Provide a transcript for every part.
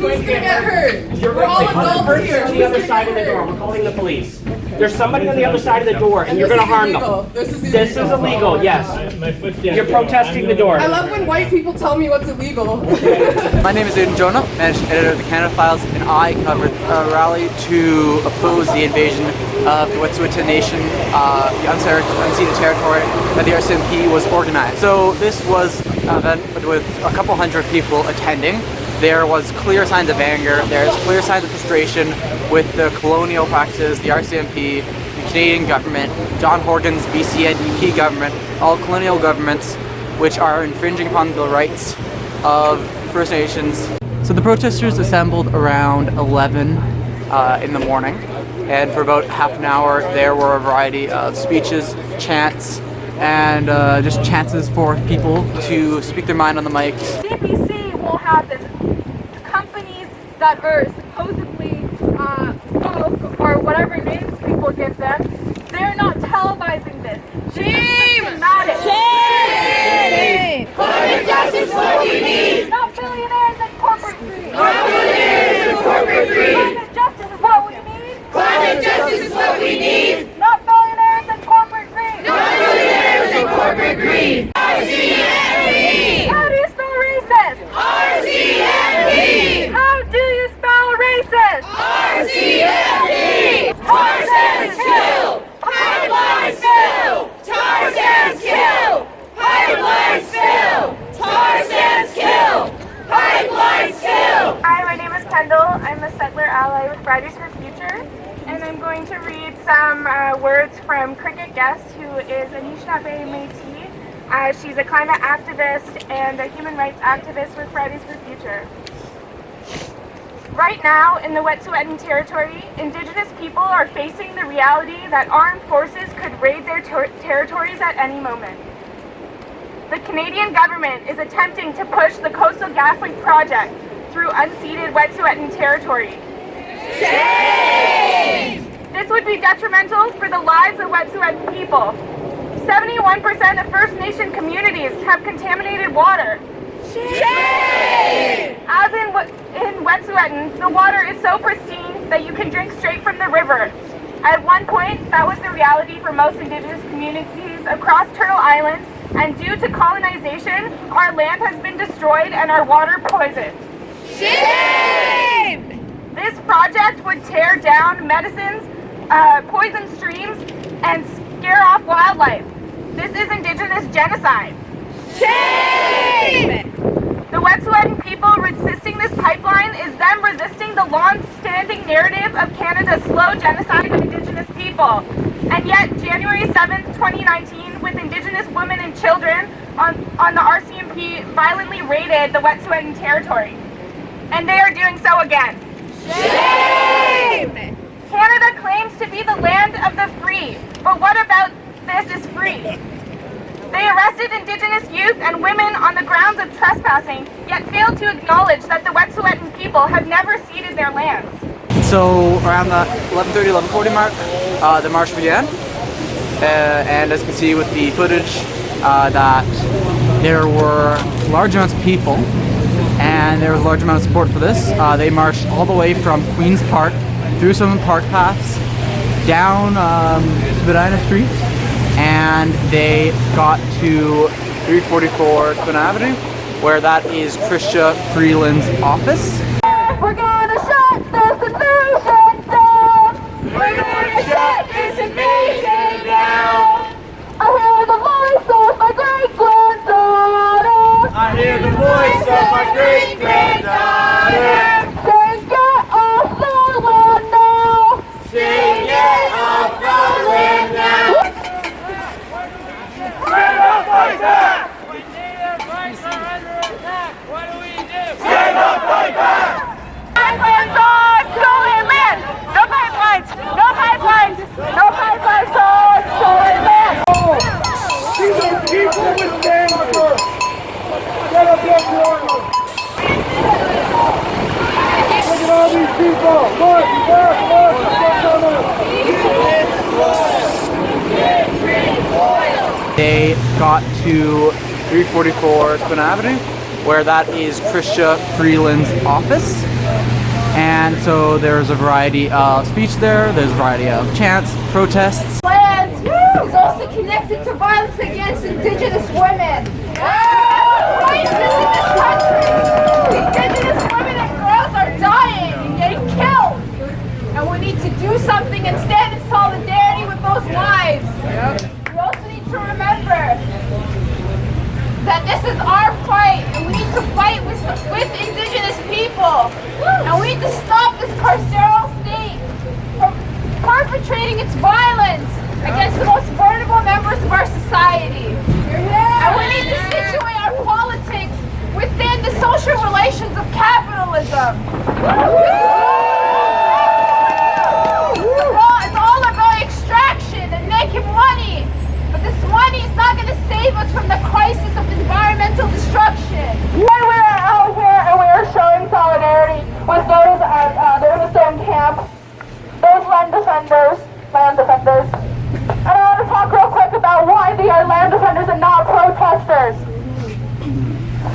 going to get hurt? We're all adults here. On the other side of the door. We're calling the police. There's somebody on the other side of the door, and you're going to harm them. This is illegal, yes. You're protesting the door. I love when white people tell me what's illegal. My name is Aidan Jonah, managing editor of the Canada Files, and I covered a rally to oppose the invasion of the Wet'suwet'en Nation, the unceded territory that the RCMP was organized. So this was an event with a couple hundred people attending. There was clear signs of anger, there's clear signs of frustration with the colonial practices, the RCMP, the Canadian government, John Horgan's BC NDP government, all colonial governments which are infringing upon the rights of First Nations. So the protesters assembled around 11 in the morning, and for about half an hour there were a variety of speeches, chants, and just chances for people to speak their mind on the mic. CBC will have this companies that are supposedly woke, or whatever names people give them, they're not televising this. Shame! Shame! Climate justice is what we need! Not billionaires and corporate greed! Not billionaires and corporate greed! Climate justice is what we need! Climate justice is what we need! Not billionaires and corporate greed! Not billionaires and corporate greed! RCMP! How do you spell racist? RCMP! How do you spell racist? RCMP! Tar sands kill! Pipelines fill! Tar sands kill! Pipelines fill! Tar sands kill! Pipelines fill! Hi, my name is Kendall. I'm a settler ally with Fridays for Future, and I'm going to read some words from Cricket Guest, who is Anishinaabe Métis. She's a climate activist and a human rights activist with Fridays for Future. Right now, in the Wet'suwet'en territory, Indigenous people are facing the reality that armed forces could raid their territories at any moment. The Canadian government is attempting to push the Coastal GasLink project through unceded Wet'suwet'en territory. Shame! This would be detrimental for the lives of Wet'suwet'en people. 71% of First Nation communities have contaminated water. Shame! As in Wet'suwet'en, the water is so pristine that you can drink straight from the river. At one point, that was the reality for most Indigenous communities across Turtle Island, and due to colonization, our land has been destroyed and our water poisoned. Shame! This project would tear down medicines, poison streams, and scare off wildlife. This is Indigenous genocide. Shame! The Wet'suwet'en people resisting this pipeline is them resisting the long-standing narrative of Canada's slow genocide of Indigenous people. And yet, January 7th, 2019, with Indigenous women and children on the RCMP violently raided the Wet'suwet'en territory. And they are doing so again. Shame! Canada claims to be the land of the free, but what about this is free? They arrested Indigenous youth and women on the grounds of trespassing, yet failed to acknowledge that the Wet'suwet'en people have never ceded their lands. So around the 11:30, 11:40 mark, the march began, and as you can see with the footage, that there were large amounts of people, and there was a large amount of support for this. They marched all the way from Queen's Park, through some park paths, down Spadina Street, and they got to 344 Queen Avenue, where that is Chrystia Freeland's office. We're gonna shut this invasion down! We're gonna shut this invasion down! I hear the voice of my great-granddaughter! I hear the voice of my great-granddaughter! Saying get off the land now! Saying get off the land now! Stand up, fight back! When native rights are under attack, what do we do? Stand up, fight back! Pipelines on stolen land! No pipelines! No pipelines! No pipelines on stolen land! These are people with danger! Get up your corner! Look at all these people! Look! Look! They got to 344 Queen Avenue, where that is Chrystia Freeland's office. And so there's a variety of speech there, there's a variety of chants, protests. Land is also connected to violence against Indigenous women. Crisis in this country. Indigenous women and girls are dying and getting killed. And we need to do something and stand in solidarity with those lives. We also need to remember that this is our fight, and we need to fight with Indigenous people. And we need to stop this carceral state from perpetrating its violence against the most vulnerable members of our society. And we need to situate our politics within the social relations of capitalism. It's all about extraction and making money. But this money is not going to save us from the crisis of environmental destruction. When we are out here and we are showing solidarity with those at the Stone Camp, those land defenders. And I want to talk real quick about why they are land defenders and not protesters.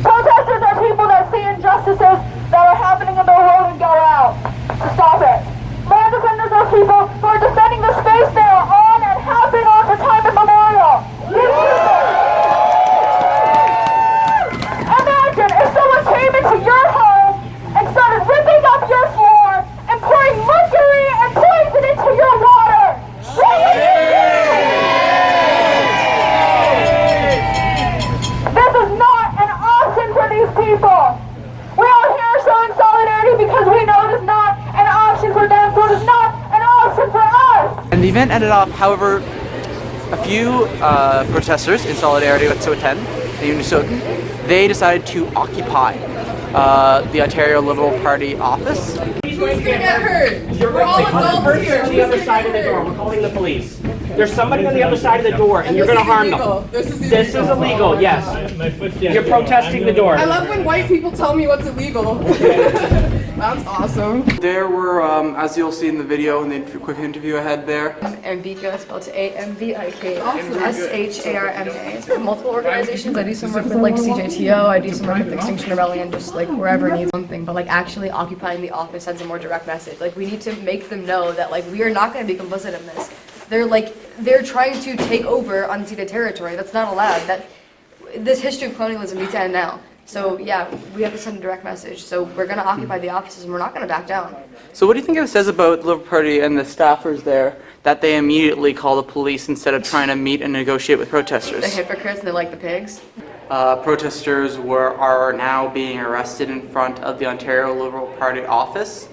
Protesters are people that see injustices that are happening in the world and go out to stop it. Land defenders are people who are defending the space they are on and have been on for time immemorial. Imagine if someone came into your home and started ripping up your floor and pouring mercury and poison into your water. What would you do? This is not an option for these people. We are here showing solidarity because we know it is not an option for them, so it is not an option for us. And the event ended up, however, a few protesters in solidarity with Sioux-Ten, the Unisotan, they decided to occupy the Ontario Liberal Party office. Who's gonna get hurt? You're We're all the adults here. person on the other side of the door. We're calling the police. There's somebody on the other side of the door, and you're This going to is harm illegal. them. This is This is illegal, yes. You're protesting the door. I love when white people tell me what's illegal. That's awesome. There were, as you'll see in the video, in the quick interview I had there, Amvika, spelled AMVIKA/SHARMA. It's for multiple organizations. I do some work with like CJTO, I do some work with Extinction Rebellion, just like wherever needs something. But like actually occupying the office sends a more direct message. Like we need to make them know that like we are not going to be complicit in this. They're trying to take over unceded territory. That's not allowed. That this history of colonialism needs to end now. So yeah, we have to send a direct message. So we're going to occupy the offices and we're not going to back down. So what do you think it says about the Liberal Party and the staffers there that they immediately call the police instead of trying to meet and negotiate with protesters? The hypocrites and they like the pigs. Protesters are now being arrested in front of the Ontario Liberal Party office,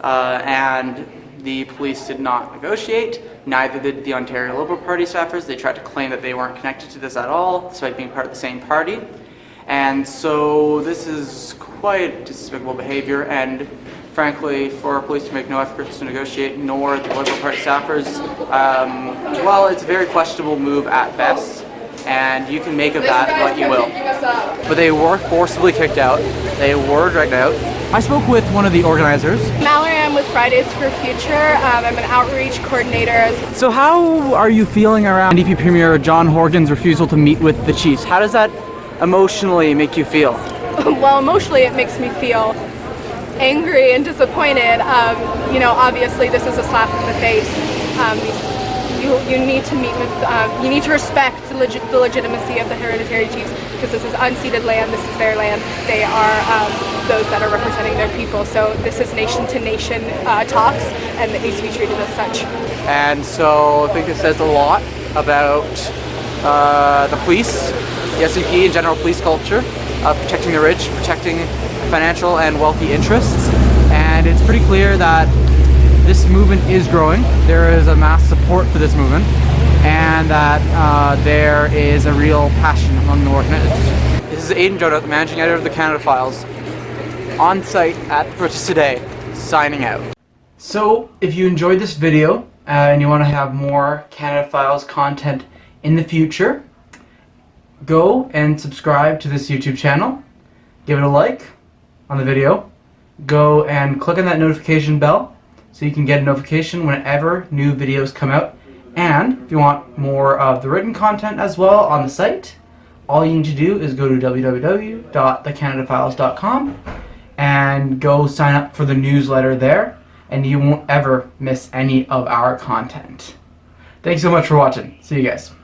and the police did not negotiate. Neither did the Ontario Liberal Party staffers. They tried to claim that they weren't connected to this at all, despite being part of the same party. And so this is quite despicable behavior, and frankly, for police to make no efforts to negotiate, nor the Liberal Party staffers, well, it's a very questionable move at best, and you can make of that what you will. But they were forcibly kicked out. They were dragged out. I spoke with one of the organizers. Mallory, I'm with Fridays for Future. I'm an outreach coordinator. So how are you feeling around NDP Premier John Horgan's refusal to meet with the Chiefs? How does that emotionally make you feel? Well, emotionally it makes me feel angry and disappointed. You know, obviously this is a slap in the face. You need to meet with, you need to respect the legitimacy of the hereditary chiefs, because this is unceded land, this is their land. They are those that are representing their people. So this is nation to nation talks, and it needs to be treated as such. And so I think it says a lot about the police, the SCP, and general police culture of protecting the rich, protecting financial and wealthy interests. And it's pretty clear that this movement is growing. There is a mass support for this movement, and that there is a real passion among the organizers. This is Aidan Jonah, the managing editor of the Canada Files, on site at the protest today, signing out. So, if you enjoyed this video and you want to have more Canada Files content in the future, go and subscribe to this YouTube channel, give it a like on the video, go and click on that notification bell so you can get a notification whenever new videos come out. And if you want more of the written content as well on the site, all you need to do is go to www.thecanadafiles.com and go sign up for the newsletter there, and you won't ever miss any of our content. Thanks so much for watching. See you guys.